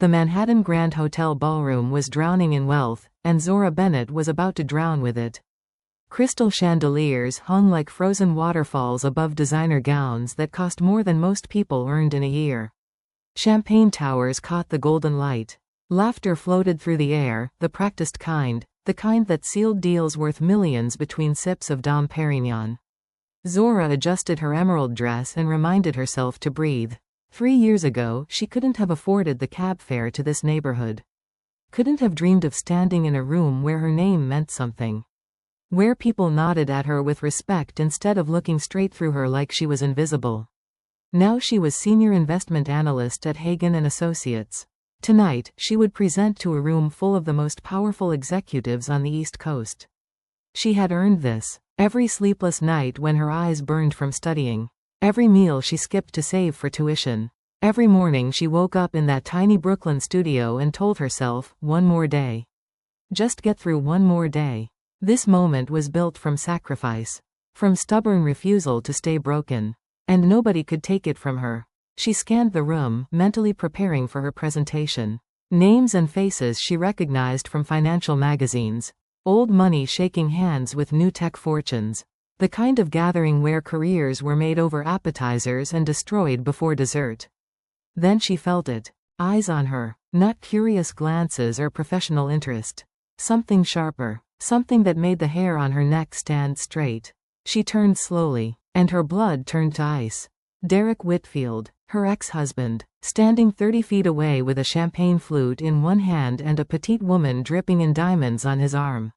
The Manhattan Grand Hotel ballroom was drowning in wealth, and Zora Bennett was about to drown with it. Crystal chandeliers hung like frozen waterfalls above designer gowns that cost more than most people earned in a year. Champagne towers caught the golden light. Laughter floated through the air, the practiced kind, the kind that sealed deals worth millions between sips of Dom Perignon. Zora adjusted her emerald dress and reminded herself to breathe. 3 years ago, she couldn't have afforded the cab fare to this neighborhood. Couldn't have dreamed of standing in a room where her name meant something. Where people nodded at her with respect instead of looking straight through her like she was invisible. Now she was senior investment analyst at Hagen & Associates. Tonight, she would present to a room full of the most powerful executives on the East Coast. She had earned this. Every sleepless night when her eyes burned from studying. Every meal she skipped to save for tuition. Every morning she woke up in that tiny Brooklyn studio and told herself, one more day. Just get through one more day. This moment was built from sacrifice. From stubborn refusal to stay broken. And nobody could take it from her. She scanned the room, mentally preparing for her presentation. Names and faces she recognized from financial magazines. Old money shaking hands with new tech fortunes. The kind of gathering where careers were made over appetizers and destroyed before dessert. Then she felt it. Eyes on her. Not curious glances or professional interest. Something sharper. Something that made the hair on her neck stand straight. She turned slowly, and her blood turned to ice. Derek Whitfield, her ex-husband, standing 30 feet away with a champagne flute in one hand and a petite woman dripping in diamonds on his arm.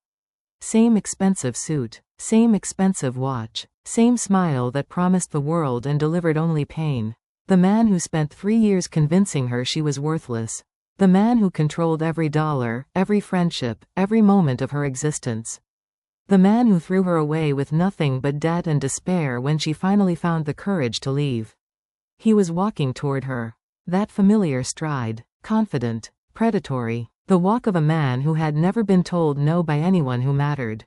Same expensive suit. Same expensive watch. Same smile that promised the world and delivered only pain. The man who spent 3 years convincing her she was worthless. The man who controlled every dollar, every friendship, every moment of her existence. The man who threw her away with nothing but debt and despair when she finally found the courage to leave. He was walking toward her. That familiar stride. Confident. Predatory. The walk of a man who had never been told no by anyone who mattered.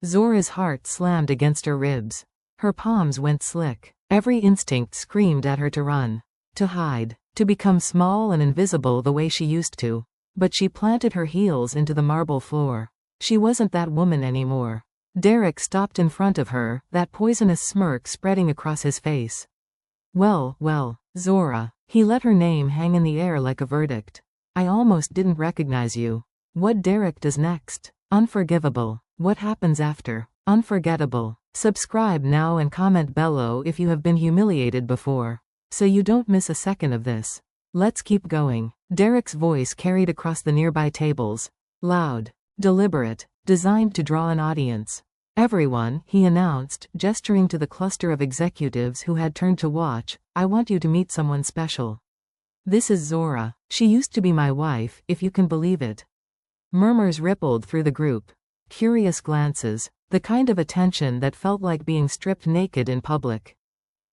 Zora's heart slammed against her ribs. Her palms went slick. Every instinct screamed at her to run. To hide. To become small and invisible the way she used to. But she planted her heels into the marble floor. She wasn't that woman anymore. Derek stopped in front of her, that poisonous smirk spreading across his face. Well, Zora. He let her name hang in the air like a verdict. I almost didn't recognize you. What Derek does next? Unforgivable. What happens after? Unforgettable. Subscribe now and comment below if you have been humiliated before, so you don't miss a second of this. Let's keep going. Derek's voice carried across the nearby tables. Loud. Deliberate. Designed to draw an audience. Everyone, he announced, gesturing to the cluster of executives who had turned to watch, I want you to meet someone special. This is Zora. She used to be my wife, if you can believe it. Murmurs rippled through the group. Curious glances. The kind of attention that felt like being stripped naked in public.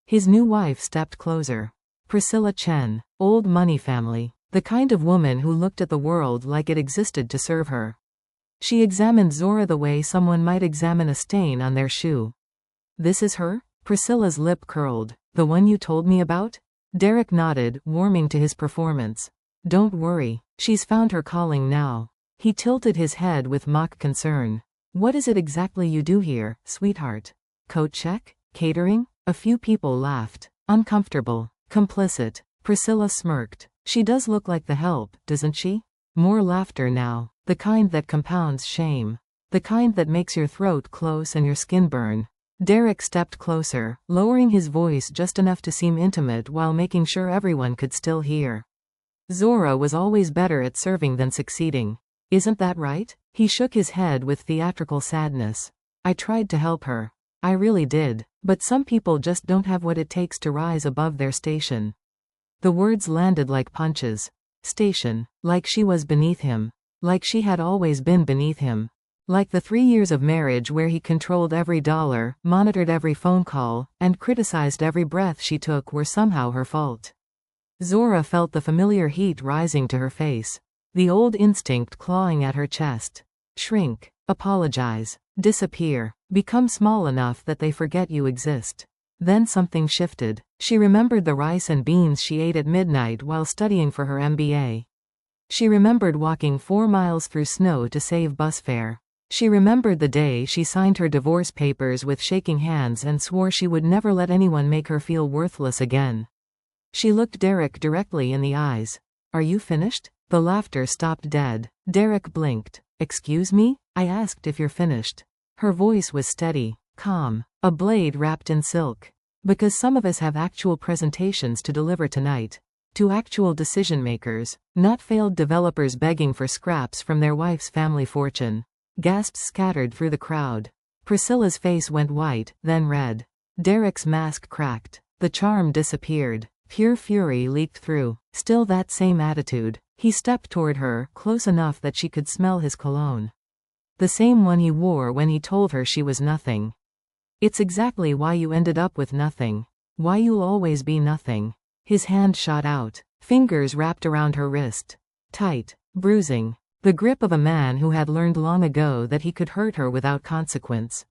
His new wife stepped closer. Priscilla Chen. Old money family. The kind of woman who looked at the world like it existed to serve her. She examined Zora the way someone might examine a stain on their shoe. This is her? Priscilla's lip curled. The one you told me about? Derek nodded, warming to his performance. Don't worry. She's found her calling now. He tilted his head with mock concern. What is it exactly you do here, sweetheart? Coat check? Catering? A few people laughed. Uncomfortable. Complicit. Priscilla smirked. She does look like the help, doesn't she? More laughter now. The kind that compounds shame. The kind that makes your throat close and your skin burn. Derek stepped closer, lowering his voice just enough to seem intimate while making sure everyone could still hear. Zora was always better at serving than succeeding. Isn't that right? He shook his head with theatrical sadness. I tried to help her. I really did. But some people just don't have what it takes to rise above their station. The words landed like punches. Station. Like she was beneath him. Like she had always been beneath him. Like the 3 years of marriage where he controlled every dollar, monitored every phone call, and criticized every breath she took were somehow her fault. Zora felt the familiar heat rising to her face. The old instinct clawing at her chest. Shrink. Apologize. Disappear. Become small enough that they forget you exist. Then something shifted. She remembered the rice and beans she ate at midnight while studying for her MBA. She remembered walking 4 miles through snow to save bus fare. She remembered the day she signed her divorce papers with shaking hands and swore she would never let anyone make her feel worthless again. She looked Derek directly in the eyes. "Are you finished?" The laughter stopped dead. Derek blinked. "Excuse me?" I asked if you're finished. Her voice was steady, calm, a blade wrapped in silk. "Because some of us have actual presentations to deliver tonight. To actual decision makers, not failed developers begging for scraps from their wife's family fortune." Gasps scattered through the crowd. Priscilla's face went white, then red. Derek's mask cracked. The charm disappeared. Pure fury leaked through. Still that same attitude. He stepped toward her, close enough that she could smell his cologne. The same one he wore when he told her she was nothing. "It's exactly why you ended up with nothing. Why you'll always be nothing." His hand shot out. Fingers wrapped around her wrist. Tight. Bruising. The grip of a man who had learned long ago that he could hurt her without consequence.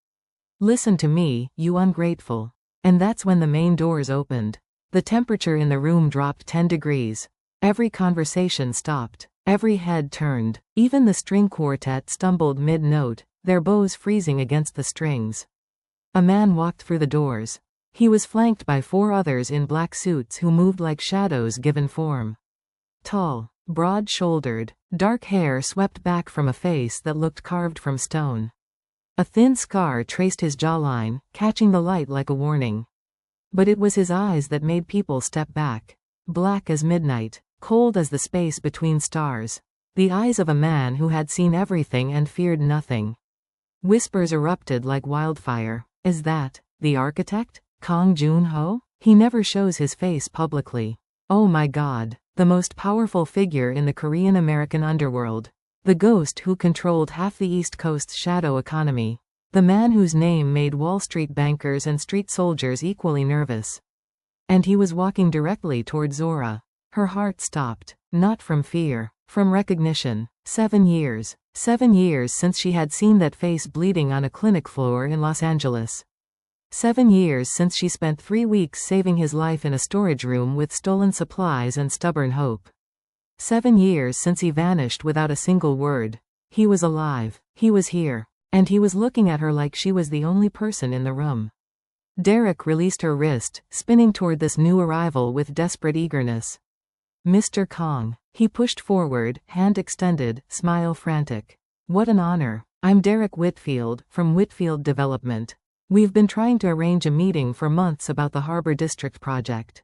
"Listen to me, you ungrateful." And that's when the main doors opened. The temperature in the room dropped 10 degrees. Every conversation stopped. Every head turned. Even the string quartet stumbled mid-note, their bows freezing against the strings. A man walked through the doors. He was flanked by 4 others in black suits who moved like shadows given form. Tall, broad-shouldered, dark hair swept back from a face that looked carved from stone. A thin scar traced his jawline, catching the light like a warning. But it was his eyes that made people step back. Black as midnight, cold as the space between stars. The eyes of a man who had seen everything and feared nothing. Whispers erupted like wildfire. "Is that the architect? Kang Joon-ho? He never shows his face publicly. Oh my God. The most powerful figure in the Korean-American underworld. The ghost who controlled half the East Coast's shadow economy. The man whose name made Wall Street bankers and street soldiers equally nervous." And he was walking directly toward Zora. Her heart stopped. Not from fear. From recognition. 7 years. 7 years since she had seen that face bleeding on a clinic floor in Los Angeles. 7 years since she spent 3 weeks saving his life in a storage room with stolen supplies and stubborn hope. 7 years since he vanished without a single word. He was alive. He was here. And he was looking at her like she was the only person in the room. Derek released her wrist, spinning toward this new arrival with desperate eagerness. "Mr. Kang." He pushed forward, hand extended, smile frantic. "What an honor. I'm Derek Whitfield, from Whitfield Development. We've been trying to arrange a meeting for months about the Harbor District project."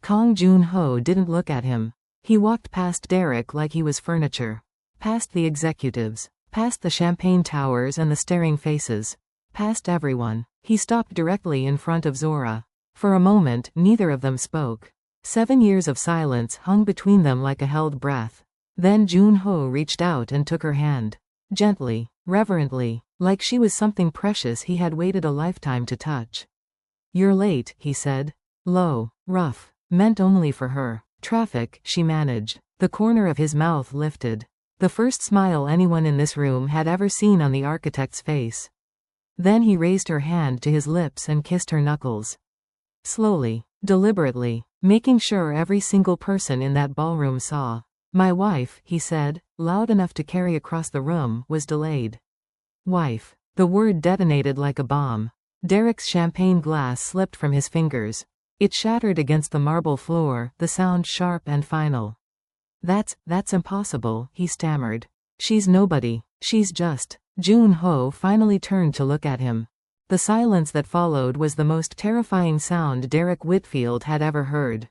Kang Joon-ho didn't look at him. He walked past Derek like he was furniture. Past the executives. Past the champagne towers and the staring faces. Past everyone. He stopped directly in front of Zora. For a moment, neither of them spoke. 7 years of silence hung between them like a held breath. Then Joon-ho reached out and took her hand. Gently, reverently, like she was something precious he had waited a lifetime to touch. "You're late," he said. Low, rough, meant only for her. "Traffic," she managed. The corner of his mouth lifted. The first smile anyone in this room had ever seen on the architect's face. Then he raised her hand to his lips and kissed her knuckles. Slowly, deliberately, making sure every single person in that ballroom saw. "My wife," he said, loud enough to carry across the room, was delayed. Wife. The word detonated like a bomb. Derek's champagne glass slipped from his fingers. It shattered against the marble floor, the sound sharp and final. That's impossible," he stammered. "She's nobody. She's just." Joon-ho finally turned to look at him. The silence that followed was the most terrifying sound Derek Whitfield had ever heard.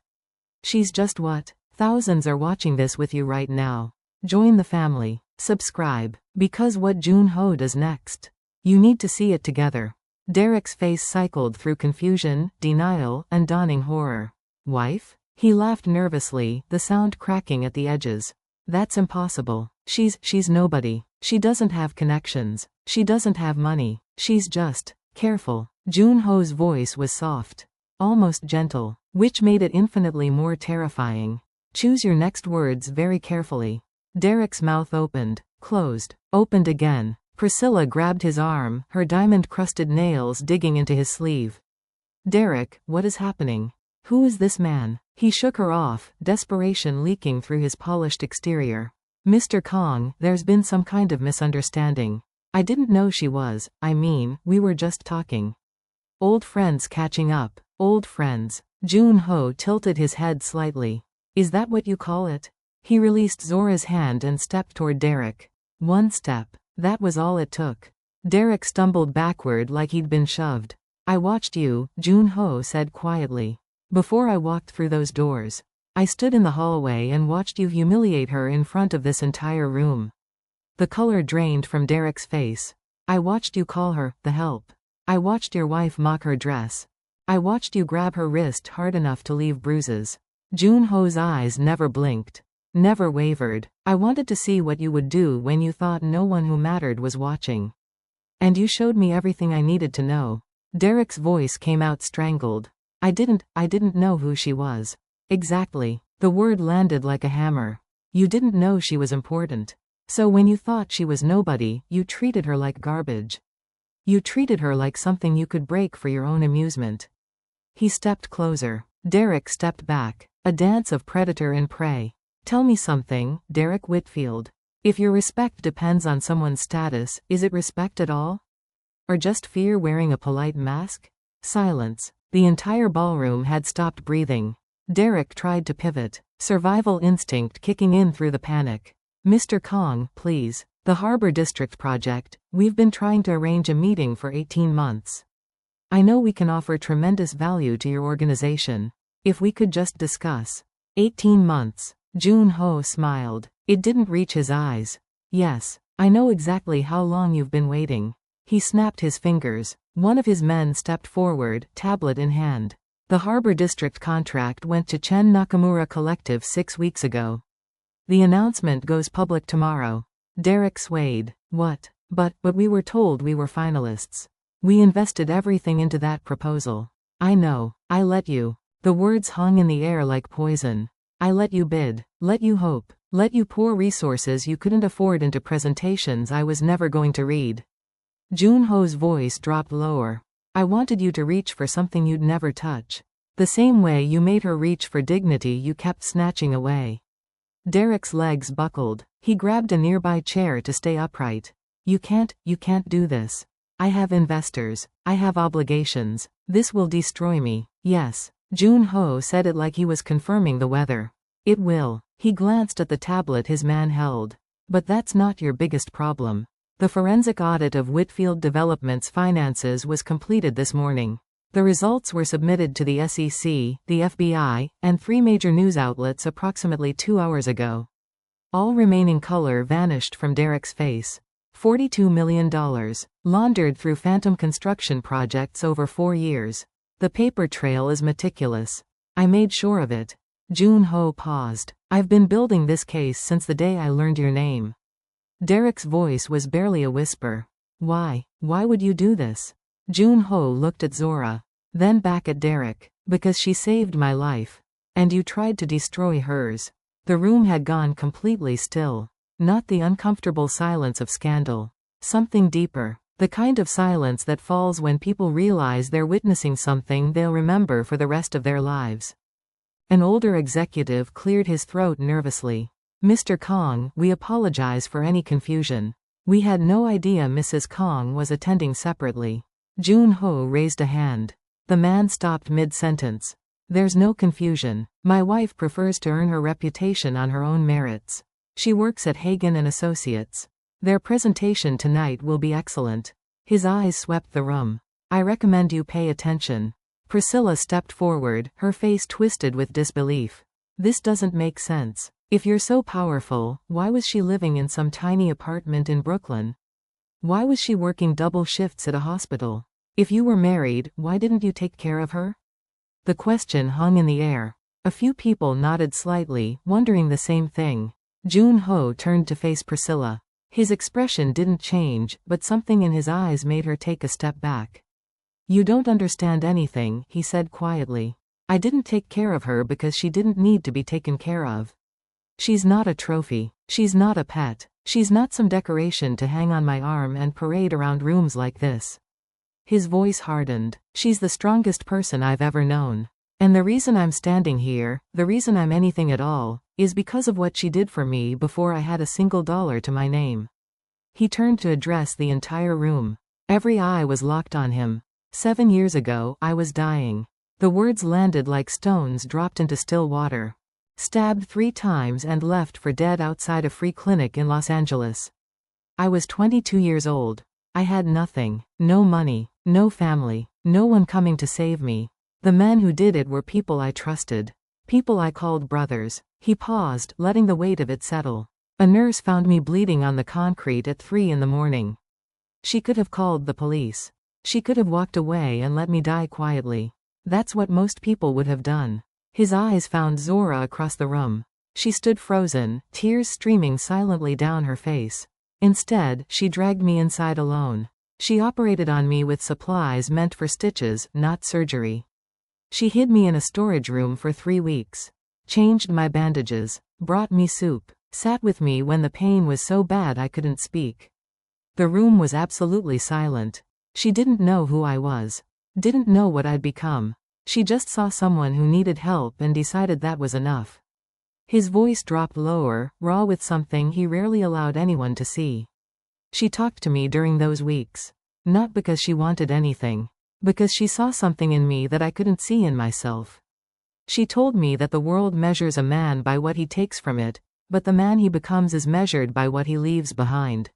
"She's just what? Thousands are watching this with you right now. Join the family. Subscribe. Because what Joon-ho does next. You need to see it together." Derek's face cycled through confusion, denial, and dawning horror. "Wife?" He laughed nervously, the sound cracking at the edges. "That's impossible. She's nobody. She doesn't have connections. She doesn't have money. She's just..." "Careful." Joon-ho's voice was soft. Almost gentle, which made it infinitely more terrifying. "Choose your next words very carefully." Derek's mouth opened, closed, opened again. Priscilla grabbed his arm, her diamond-crusted nails digging into his sleeve. "Derek, what is happening? Who is this man? He shook her off, desperation leaking through his polished exterior. Mr. Kong, there's been some kind of misunderstanding. I didn't know she was, we were just talking. Old friends catching up. Old friends. Jun-ho tilted his head slightly. Is that what you call it? He released Zora's hand and stepped toward Derek. One step. That was all it took. Derek stumbled backward like he'd been shoved. I watched you, Jun-ho said quietly. Before I walked through those doors. I stood in the hallway and watched you humiliate her in front of this entire room. The color drained from Derek's face. I watched you call her, the help. I watched your wife mock her dress. I watched you grab her wrist hard enough to leave bruises. Jun-ho's eyes never blinked. Never wavered. I wanted to see what you would do when you thought no one who mattered was watching. And you showed me everything I needed to know. Derek's voice came out strangled. I didn't know who she was. Exactly. The word landed like a hammer. You didn't know she was important. So when you thought she was nobody, you treated her like garbage. You treated her like something you could break for your own amusement. He stepped closer. Derek stepped back. A dance of predator and prey. Tell me something, Derek Whitfield. If your respect depends on someone's status, is it respect at all? Or just fear wearing a polite mask? Silence. The entire ballroom had stopped breathing. Derek tried to pivot. Survival instinct kicking in through the panic. Mr. Kong, please. The Harbor District project, we've been trying to arrange a meeting for 18 months. I know we can offer tremendous value to your organization. If we could just discuss. 18 months. Jun-ho smiled. It didn't reach his eyes. Yes, I know exactly how long you've been waiting. He snapped his fingers. One of his men stepped forward, tablet in hand. The Harbor District contract went to Chen Nakamura Collective 6 weeks ago. The announcement goes public tomorrow. Derek swayed. What? But we were told we were finalists. We invested everything into that proposal. I know. I let you. The words hung in the air like poison. I let you bid. Let you hope. Let you pour resources you couldn't afford into presentations I was never going to read. Jun-ho's voice dropped lower. I wanted you to reach for something you'd never touch. The same way you made her reach for dignity you kept snatching away. Derek's legs buckled. He grabbed a nearby chair to stay upright. You can't do this. I have investors. I have obligations. This will destroy me. Yes. Jun-ho said it like he was confirming the weather. It will. He glanced at the tablet his man held. But that's not your biggest problem. The forensic audit of Whitfield Development's finances was completed this morning. The results were submitted to the SEC, the FBI, and 3 major news outlets approximately 2 hours ago. All remaining color vanished from Derek's face. $42 million. Laundered through phantom construction projects over 4 years. The paper trail is meticulous. I made sure of it. Jun-ho paused. I've been building this case since the day I learned your name. Derek's voice was barely a whisper. Why? Why would you do this? Jun-ho looked at Zora. Then back at Derek. Because she saved my life. And you tried to destroy hers. The room had gone completely still. Not the uncomfortable silence of scandal. Something deeper. The kind of silence that falls when people realize they're witnessing something they'll remember for the rest of their lives. An older executive cleared his throat nervously. Mr. Kong, we apologize for any confusion. We had no idea Mrs. Kong was attending separately. Jun-ho raised a hand. The man stopped mid-sentence. There's no confusion. My wife prefers to earn her reputation on her own merits. She works at Hagen and Associates. Their presentation tonight will be excellent. His eyes swept the room. I recommend you pay attention. Priscilla stepped forward, her face twisted with disbelief. This doesn't make sense. If you're so powerful, why was she living in some tiny apartment in Brooklyn? Why was she working double shifts at a hospital? If you were married, why didn't you take care of her? The question hung in the air. A few people nodded slightly, wondering the same thing. Jun-ho turned to face Priscilla. His expression didn't change, but something in his eyes made her take a step back. You don't understand anything, he said quietly. I didn't take care of her because she didn't need to be taken care of. She's not a trophy. She's not a pet. She's not some decoration to hang on my arm and parade around rooms like this. His voice hardened. She's the strongest person I've ever known. And the reason I'm standing here, the reason I'm anything at all, is because of what she did for me before I had a single dollar to my name." He turned to address the entire room. Every eye was locked on him. 7 years ago, I was dying. The words landed like stones dropped into still water. Stabbed 3 times and left for dead outside a free clinic in Los Angeles. I was 22 years old. I had nothing. No money. No family. No one coming to save me. The men who did it were people I trusted. People I called brothers. He paused, letting the weight of it settle. A nurse found me bleeding on the concrete at 3 in the morning. She could have called the police. She could have walked away and let me die quietly. That's what most people would have done. His eyes found Zora across the room. She stood frozen, tears streaming silently down her face. Instead, she dragged me inside alone. She operated on me with supplies meant for stitches, not surgery. She hid me in a storage room for 3 weeks. Changed my bandages. Brought me soup. Sat with me when the pain was so bad I couldn't speak. The room was absolutely silent. She didn't know who I was. Didn't know what I'd become. She just saw someone who needed help and decided that was enough. His voice dropped lower, raw with something he rarely allowed anyone to see. She talked to me during those weeks. Not because she wanted anything. Because she saw something in me that I couldn't see in myself. She told me that the world measures a man by what he takes from it, but the man he becomes is measured by what he leaves behind.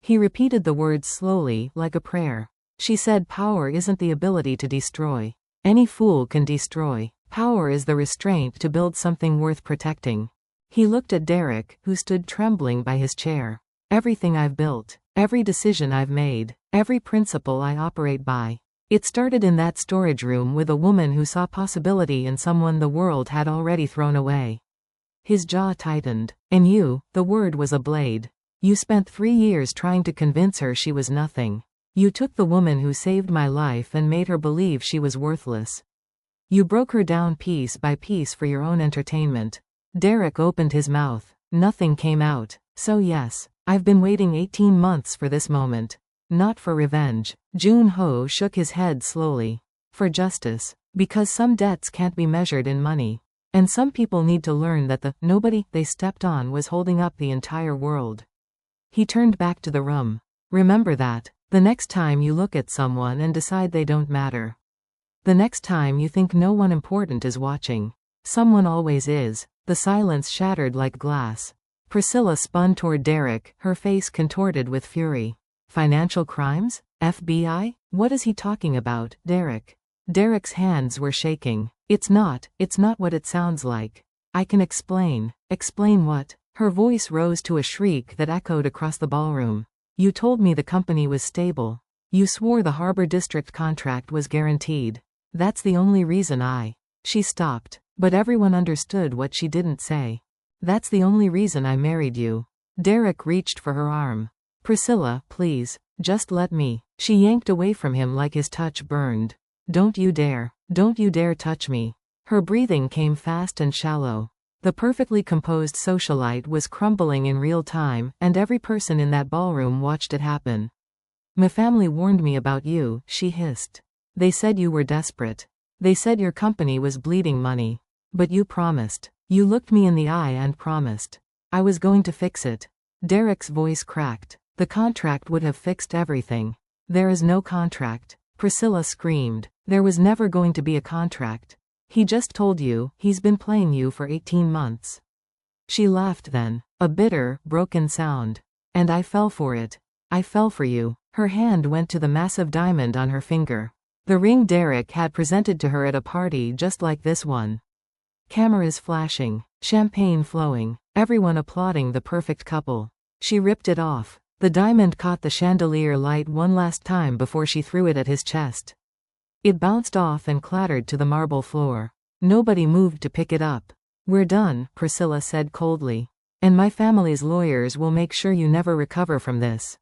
He repeated the words slowly, like a prayer. She said power isn't the ability to destroy. Any fool can destroy. Power is the restraint to build something worth protecting. He looked at Derek, who stood trembling by his chair. Everything I've built, every decision I've made, every principle I operate by. It started in that storage room with a woman who saw possibility in someone the world had already thrown away. His jaw tightened. And you, the word was a blade. You spent 3 years trying to convince her she was nothing. You took the woman who saved my life and made her believe she was worthless. You broke her down piece by piece for your own entertainment. Derek opened his mouth. Nothing came out. So yes, I've been waiting 18 months for this moment. Not for revenge. Jun-ho shook his head slowly. For justice. Because some debts can't be measured in money. And some people need to learn that the nobody they stepped on was holding up the entire world. He turned back to the room. Remember that. The next time you look at someone and decide they don't matter. The next time you think no one important is watching. Someone always is. The silence shattered like glass. Priscilla spun toward Derek, her face contorted with fury. Financial crimes? FBI? What is he talking about, Derek? Derek's hands were shaking. It's not what it sounds like. I can explain. Explain what? Her voice rose to a shriek that echoed across the ballroom. You told me the company was stable. You swore the Harbor District contract was guaranteed. That's the only reason I. She stopped, but everyone understood what she didn't say. That's the only reason I married you. Derek reached for her arm. Priscilla, please, just let me. She yanked away from him like his touch burned. Don't you dare. Don't you dare touch me. Her breathing came fast and shallow. The perfectly composed socialite was crumbling in real time, and every person in that ballroom watched it happen. My family warned me about you, she hissed. They said you were desperate. They said your company was bleeding money. But you promised. You looked me in the eye and promised. I was going to fix it. Derek's voice cracked. The contract would have fixed everything. There is no contract. Priscilla screamed. There was never going to be a contract. He just told you, he's been playing you for 18 months. She laughed then. A bitter, broken sound. And I fell for it. I fell for you. Her hand went to the massive diamond on her finger. The ring Derek had presented to her at a party just like this one. Cameras flashing. Champagne flowing. Everyone applauding the perfect couple. She ripped it off. The diamond caught the chandelier light one last time before she threw it at his chest. It bounced off and clattered to the marble floor. Nobody moved to pick it up. We're done, Priscilla said coldly. And my family's lawyers will make sure you never recover from this.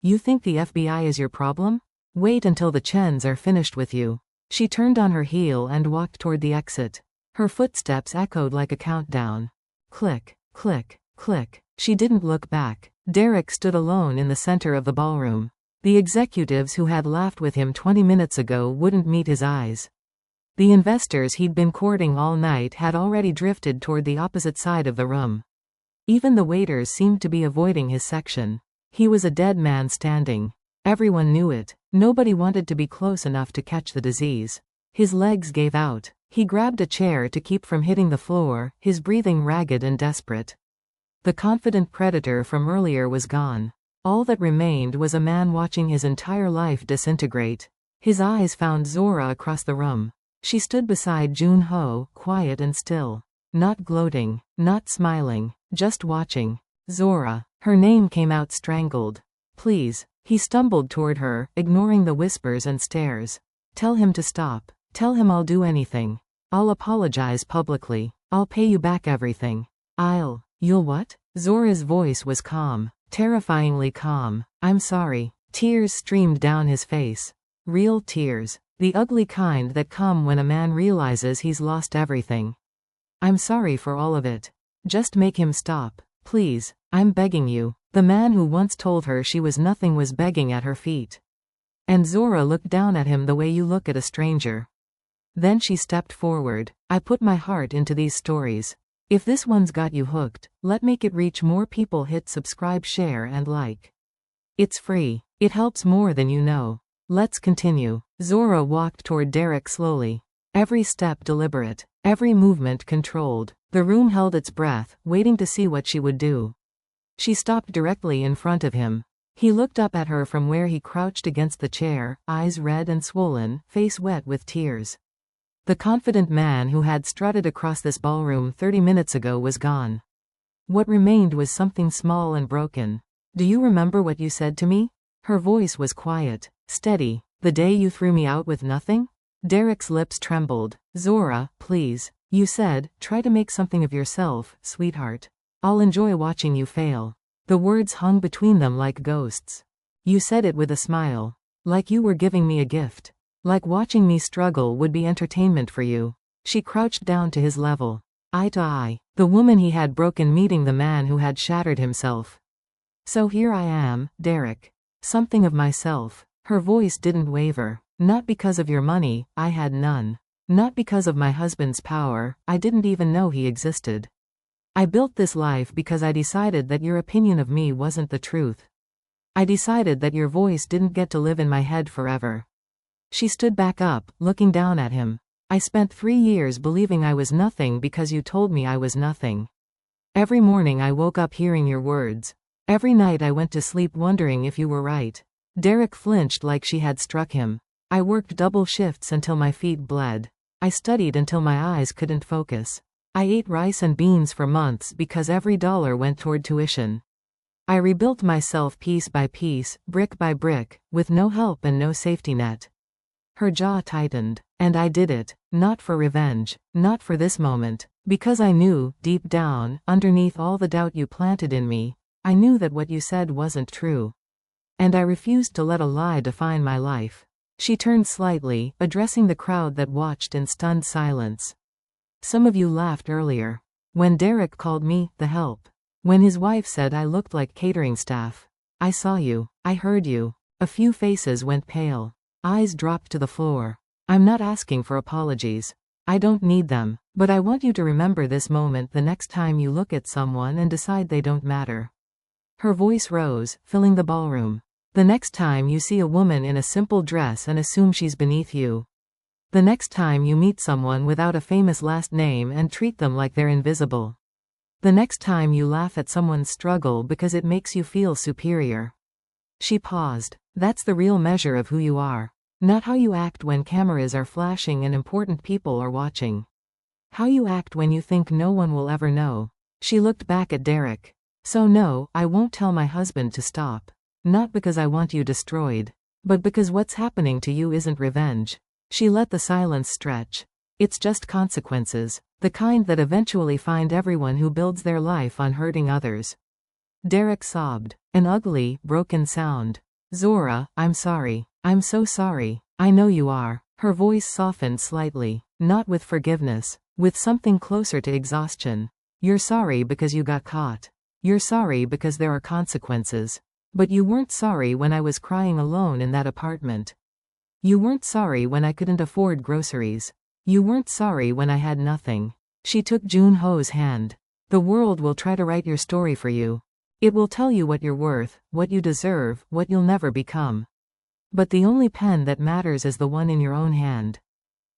You think the FBI is your problem? Wait until the Chens are finished with you. She turned on her heel and walked toward the exit. Her footsteps echoed like a countdown. Click, click, click. She didn't look back. Derek stood alone in the center of the ballroom. The executives who had laughed with him 20 minutes ago wouldn't meet his eyes. The investors he'd been courting all night had already drifted toward the opposite side of the room. Even the waiters seemed to be avoiding his section. He was a dead man standing. Everyone knew it. Nobody wanted to be close enough to catch the disease. His legs gave out. He grabbed a chair to keep from hitting the floor, his breathing ragged and desperate. The confident predator from earlier was gone. All that remained was a man watching his entire life disintegrate. His eyes found Zora across the room. She stood beside Jun-ho, quiet and still. Not gloating, not smiling, just watching. Zora. Her name came out strangled. Please. He stumbled toward her, ignoring the whispers and stares. Tell him to stop. Tell him I'll do anything. I'll apologize publicly. I'll pay you back everything. You'll what? Zora's voice was calm, terrifyingly calm. I'm sorry. Tears streamed down his face. Real tears. The ugly kind that come when a man realizes he's lost everything. I'm sorry for all of it. Just make him stop. Please. I'm begging you. The man who once told her she was nothing was begging at her feet. And Zora looked down at him the way you look at a stranger. Then she stepped forward. I put my heart into these stories. If this one's got you hooked, let make it reach more people. Hit subscribe, share and like. It's free. It helps more than you know. Let's continue. Zora walked toward Derek slowly. Every step deliberate. Every movement controlled. The room held its breath, waiting to see what she would do. She stopped directly in front of him. He looked up at her from where he crouched against the chair, eyes red and swollen, face wet with tears. The confident man who had strutted across this ballroom 30 minutes ago was gone. What remained was something small and broken. Do you remember what you said to me? Her voice was quiet, steady. The day you threw me out with nothing? Derek's lips trembled. Zora, please. You said, try to make something of yourself, sweetheart. I'll enjoy watching you fail. The words hung between them like ghosts. You said it with a smile. Like you were giving me a gift. Like watching me struggle would be entertainment for you. She crouched down to his level. Eye to eye. The woman he had broken meeting the man who had shattered himself. So here I am, Derek. Something of myself. Her voice didn't waver. Not because of your money, I had none. Not because of my husband's power, I didn't even know he existed. I built this life because I decided that your opinion of me wasn't the truth. I decided that your voice didn't get to live in my head forever. She stood back up, looking down at him. I spent 3 years believing I was nothing because you told me I was nothing. Every morning I woke up hearing your words. Every night I went to sleep wondering if you were right. Derek flinched like she had struck him. I worked double shifts until my feet bled. I studied until my eyes couldn't focus. I ate rice and beans for months because every dollar went toward tuition. I rebuilt myself piece by piece, brick by brick, with no help and no safety net. Her jaw tightened. And I did it, not for revenge, not for this moment, because I knew, deep down, underneath all the doubt you planted in me, I knew that what you said wasn't true. And I refused to let a lie define my life. She turned slightly, addressing the crowd that watched in stunned silence. Some of you laughed earlier. When Derek called me, the help. When his wife said I looked like catering staff. I saw you. I heard you. A few faces went pale. Eyes dropped to the floor. I'm not asking for apologies. I don't need them. But I want you to remember this moment the next time you look at someone and decide they don't matter. Her voice rose, filling the ballroom. The next time you see a woman in a simple dress and assume she's beneath you. The next time you meet someone without a famous last name and treat them like they're invisible. The next time you laugh at someone's struggle because it makes you feel superior. She paused. That's the real measure of who you are. Not how you act when cameras are flashing and important people are watching. How you act when you think no one will ever know. She looked back at Derek. So no, I won't tell my husband to stop. Not because I want you destroyed. But because what's happening to you isn't revenge. She let the silence stretch. It's just consequences. The kind that eventually find everyone who builds their life on hurting others. Derek sobbed. An ugly, broken sound. Zora, I'm sorry. I'm so sorry. I know you are. Her voice softened slightly. Not with forgiveness. With something closer to exhaustion. You're sorry because you got caught. You're sorry because there are consequences. But you weren't sorry when I was crying alone in that apartment. You weren't sorry when I couldn't afford groceries. You weren't sorry when I had nothing. She took Jun-ho's hand. The world will try to write your story for you. It will tell you what you're worth, what you deserve, what you'll never become. But the only pen that matters is the one in your own hand.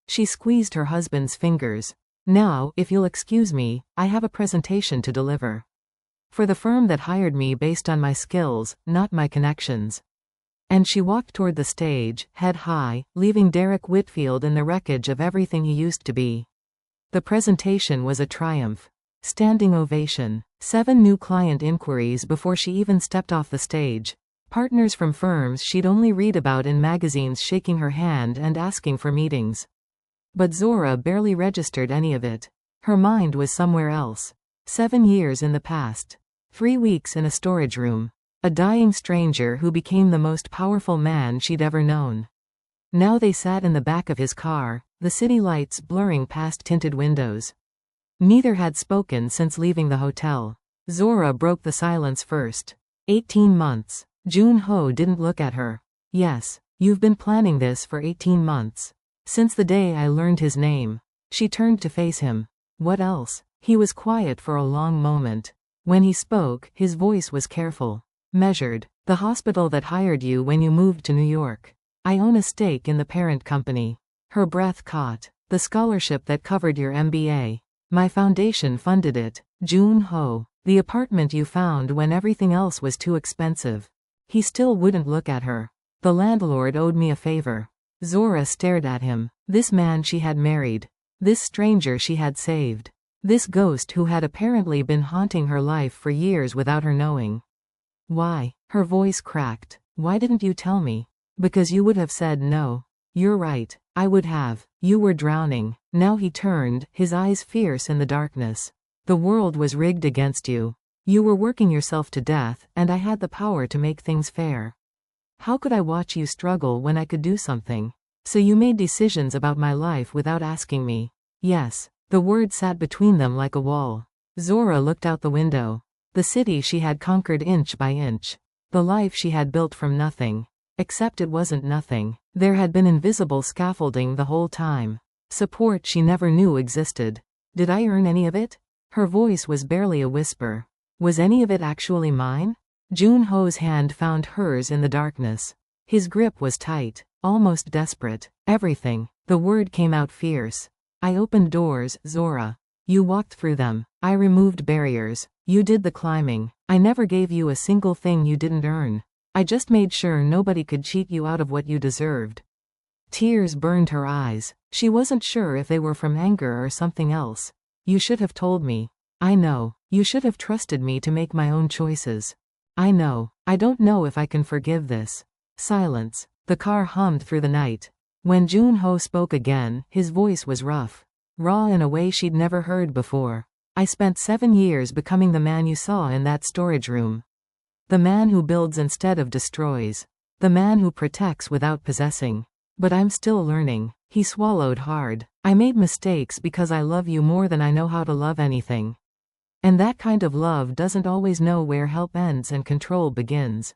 She squeezed her husband's fingers. Now, if you'll excuse me, I have a presentation to deliver. For the firm that hired me based on my skills, not my connections. And she walked toward the stage, head high, leaving Derek Whitfield in the wreckage of everything he used to be. The presentation was a triumph. Standing ovation. 7 new client inquiries before she even stepped off the stage. Partners from firms she'd only read about in magazines shaking her hand and asking for meetings. But Zora barely registered any of it. Her mind was somewhere else. 7 years in the past. 3 weeks in a storage room. A dying stranger who became the most powerful man she'd ever known. Now they sat in the back of his car, the city lights blurring past tinted windows. Neither had spoken since leaving the hotel. Zora broke the silence first. 18 months. Jun-ho didn't look at her. Yes, you've been planning this for 18 months. Since the day I learned his name. She turned to face him. What else? He was quiet for a long moment. When he spoke, his voice was careful. Measured. The hospital that hired you when you moved to New York. I own a stake in the parent company. Her breath caught. The scholarship that covered your MBA. My foundation funded it. Jun-ho. The apartment you found when everything else was too expensive. He still wouldn't look at her. The landlord owed me a favor. Zora stared at him. This man she had married. This stranger she had saved. This ghost who had apparently been haunting her life for years without her knowing. Why? Her voice cracked. Why didn't you tell me? Because you would have said no. You're right. I would have. You were drowning. Now he turned, his eyes fierce in the darkness. The world was rigged against you. You were working yourself to death, and I had the power to make things fair. How could I watch you struggle when I could do something? So you made decisions about my life without asking me. Yes. The word sat between them like a wall. Zora looked out the window. The city she had conquered inch by inch. The life she had built from nothing. Except it wasn't nothing. There had been invisible scaffolding the whole time. Support she never knew existed. Did I earn any of it? Her voice was barely a whisper. Was any of it actually mine? Jun-ho's hand found hers in the darkness. His grip was tight, almost desperate. Everything. The word came out fierce. I opened doors, Zora. You walked through them. I removed barriers. You did the climbing. I never gave you a single thing you didn't earn. I just made sure nobody could cheat you out of what you deserved. Tears burned her eyes. She wasn't sure if they were from anger or something else. You should have told me. I know. You should have trusted me to make my own choices. I know. I don't know if I can forgive this. Silence. The car hummed through the night. When Jun-ho spoke again, his voice was rough. Raw in a way she'd never heard before. I spent 7 years becoming the man you saw in that storage room. The man who builds instead of destroys. The man who protects without possessing. But I'm still learning. He swallowed hard. I made mistakes because I love you more than I know how to love anything. And that kind of love doesn't always know where help ends and control begins.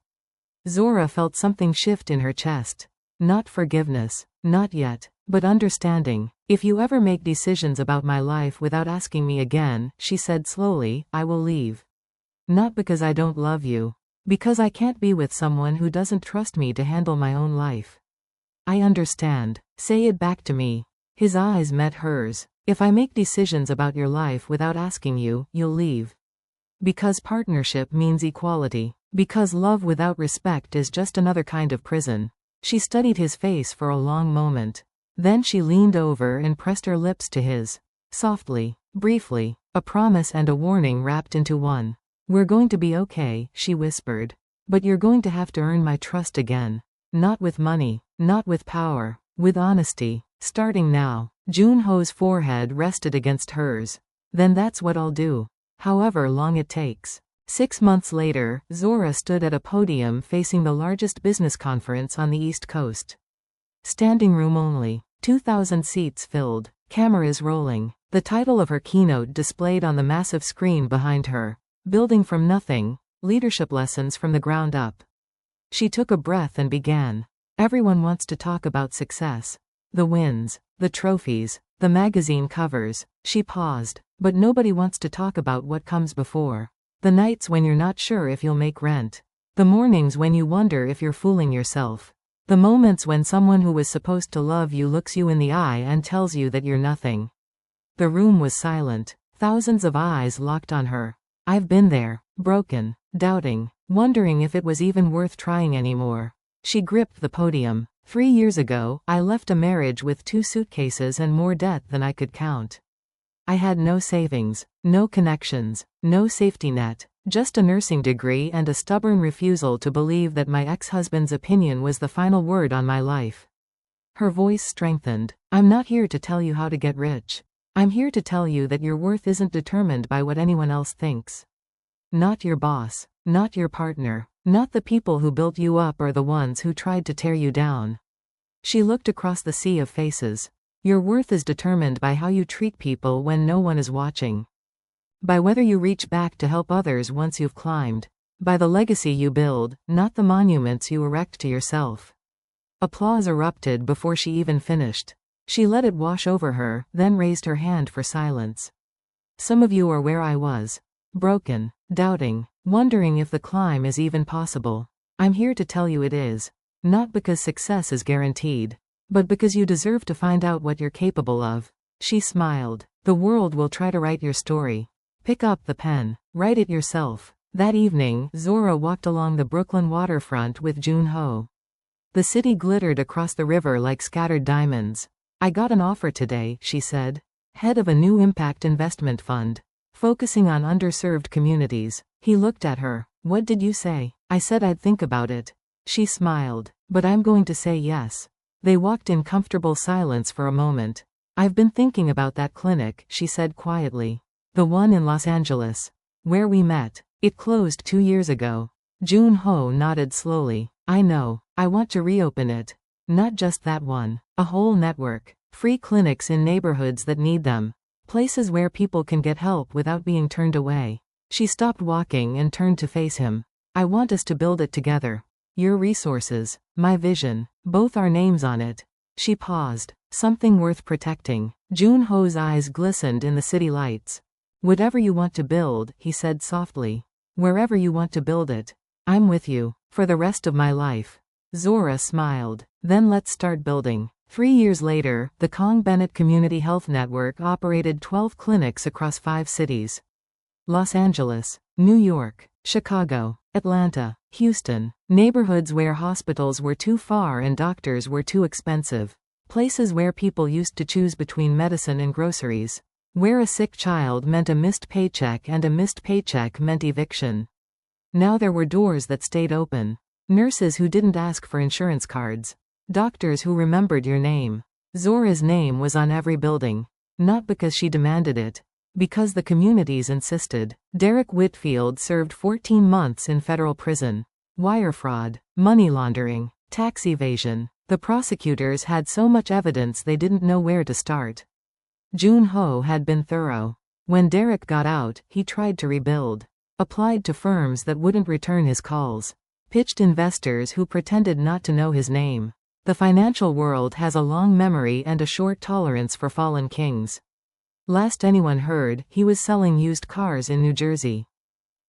Zora felt something shift in her chest. Not forgiveness. Not yet. But understanding. If you ever make decisions about my life without asking me again, she said slowly, I will leave. Not because I don't love you. Because I can't be with someone who doesn't trust me to handle my own life. I understand. Say it back to me. His eyes met hers. If I make decisions about your life without asking you, you'll leave. Because partnership means equality. Because love without respect is just another kind of prison. She studied his face for a long moment. Then she leaned over and pressed her lips to his. Softly, briefly, a promise and a warning wrapped into one. We're going to be okay, she whispered. But you're going to have to earn my trust again. Not with money, not with power, with honesty. Starting now. Jun-ho's forehead rested against hers. Then that's what I'll do. However long it takes. 6 months later, Zora stood at a podium facing the largest business conference on the East Coast. Standing room only. 2,000 seats filled. Cameras rolling. The title of her keynote displayed on the massive screen behind her. Building from nothing. Leadership lessons from the ground up. She took a breath and began. Everyone wants to talk about success. The wins. The trophies. The magazine covers. She paused. But nobody wants to talk about what comes before. The nights when you're not sure if you'll make rent. The mornings when you wonder if you're fooling yourself. The moments when someone who was supposed to love you looks you in the eye and tells you that you're nothing. The room was silent. Thousands of eyes locked on her. I've been there. Broken. Doubting. Wondering if it was even worth trying anymore. She gripped the podium. 3 years ago, I left a marriage with 2 suitcases and more debt than I could count. I had no savings, no connections, no safety net, just a nursing degree and a stubborn refusal to believe that my ex-husband's opinion was the final word on my life. Her voice strengthened. I'm not here to tell you how to get rich. I'm here to tell you that your worth isn't determined by what anyone else thinks. Not your boss, not your partner, not the people who built you up or the ones who tried to tear you down. She looked across the sea of faces. Your worth is determined by how you treat people when no one is watching. By whether you reach back to help others once you've climbed. By the legacy you build, not the monuments you erect to yourself. Applause erupted before she even finished. She let it wash over her, then raised her hand for silence. Some of you are where I was. Broken, doubting, wondering if the climb is even possible. I'm here to tell you it is. Not because success is guaranteed, but because you deserve to find out what you're capable of. She smiled. The world will try to write your story. Pick up the pen. Write it yourself. That evening, Zora walked along the Brooklyn waterfront with Jun-ho. The city glittered across the river like scattered diamonds. I got an offer today, she said. Head of a new impact investment fund. Focusing on underserved communities. He looked at her. What did you say? I said I'd think about it. She smiled. But I'm going to say yes. They walked in comfortable silence for a moment. I've been thinking about that clinic, she said quietly. The one in Los Angeles. Where we met. It closed 2 years ago. Jun-ho nodded slowly. I know. I want to reopen it. Not just that one. A whole network. Free clinics in neighborhoods that need them. Places where people can get help without being turned away. She stopped walking and turned to face him. I want us to build it together. Your resources, my vision, both our names on it. She paused. Something worth protecting. Jun-ho's eyes glistened in the city lights. Whatever you want to build, he said softly. Wherever you want to build it. I'm with you. For the rest of my life. Zora smiled. Then let's start building. 3 years later, the Kong Bennett Community Health Network operated 12 clinics across 5 cities. Los Angeles, New York, Chicago, Atlanta, Houston. Neighborhoods where hospitals were too far and doctors were too expensive. Places where people used to choose between medicine and groceries. Where a sick child meant a missed paycheck and a missed paycheck meant eviction. Now there were doors that stayed open. Nurses who didn't ask for insurance cards. Doctors who remembered your name. Zora's name was on every building. Not because she demanded it. Because the communities insisted. Derek Whitfield served 14 months in federal prison. Wire fraud, money laundering, tax evasion. The prosecutors had so much evidence they didn't know where to start. Jun-ho had been thorough. When Derek got out, he tried to rebuild. Applied to firms that wouldn't return his calls. Pitched investors who pretended not to know his name. The financial world has a long memory and a short tolerance for fallen kings. Last anyone heard, he was selling used cars in New Jersey.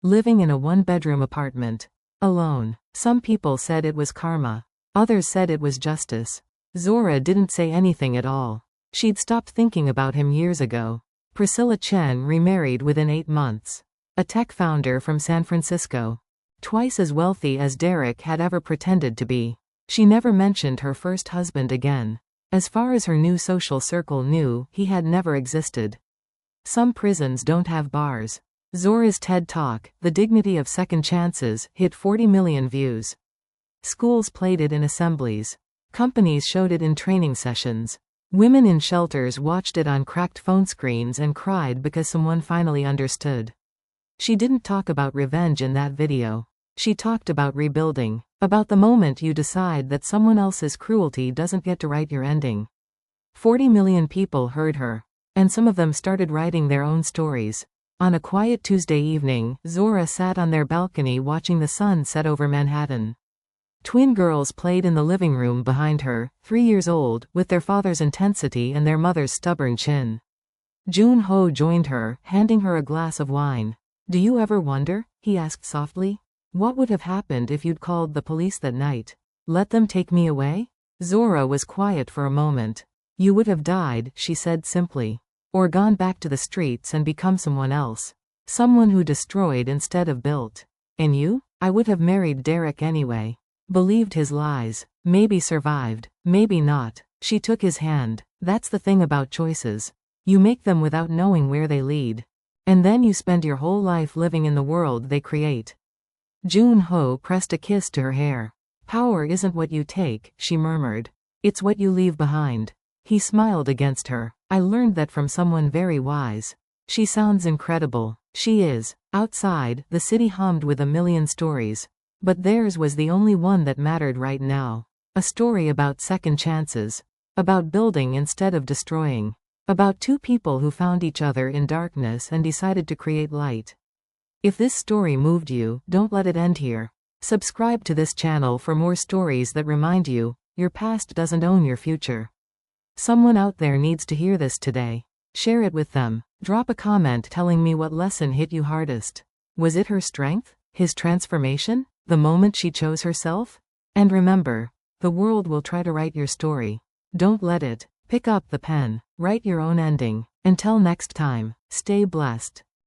Living in a 1-bedroom apartment. Alone. Some people said it was karma. Others said it was justice. Zora didn't say anything at all. She'd stopped thinking about him years ago. Priscilla Chen remarried within 8 months. A tech founder from San Francisco. Twice as wealthy as Derek had ever pretended to be. She never mentioned her first husband again. As far as her new social circle knew, he had never existed. Some prisons don't have bars. Zora's TED Talk, The Dignity of Second Chances, hit 40 million views. Schools played it in assemblies. Companies showed it in training sessions. Women in shelters watched it on cracked phone screens and cried because someone finally understood. She didn't talk about revenge in that video. She talked about rebuilding. About the moment you decide that someone else's cruelty doesn't get to write your ending. 40 million people heard her. And some of them started writing their own stories. On a quiet Tuesday evening, Zora sat on their balcony watching the sun set over Manhattan. Twin girls played in the living room behind her, 3 years old, with their father's intensity and their mother's stubborn chin. Jun-ho joined her, handing her a glass of wine. "Do you ever wonder," he asked softly, "what would have happened if you'd called the police that night? Let them take me away?" Zora was quiet for a moment. "You would have died," she said simply. "Or gone back to the streets and become someone else. Someone who destroyed instead of built. And you? I would have married Derek anyway. Believed his lies. Maybe survived. Maybe not." She took his hand. "That's the thing about choices. You make them without knowing where they lead. And then you spend your whole life living in the world they create." Jun-ho pressed a kiss to her hair. "Power isn't what you take," she murmured. "It's what you leave behind." He smiled against her. "I learned that from someone very wise." "She sounds incredible." "She is." Outside, the city hummed with a million stories. But theirs was the only one that mattered right now. A story about second chances. About building instead of destroying. About two people who found each other in darkness and decided to create light. If this story moved you, don't let it end here. Subscribe to this channel for more stories that remind you, your past doesn't own your future. Someone out there needs to hear this today. Share it with them. Drop a comment telling me what lesson hit you hardest. Was it her strength? His transformation? The moment she chose herself? And remember, the world will try to write your story. Don't let it. Pick up the pen. Write your own ending. Until next time, stay blessed.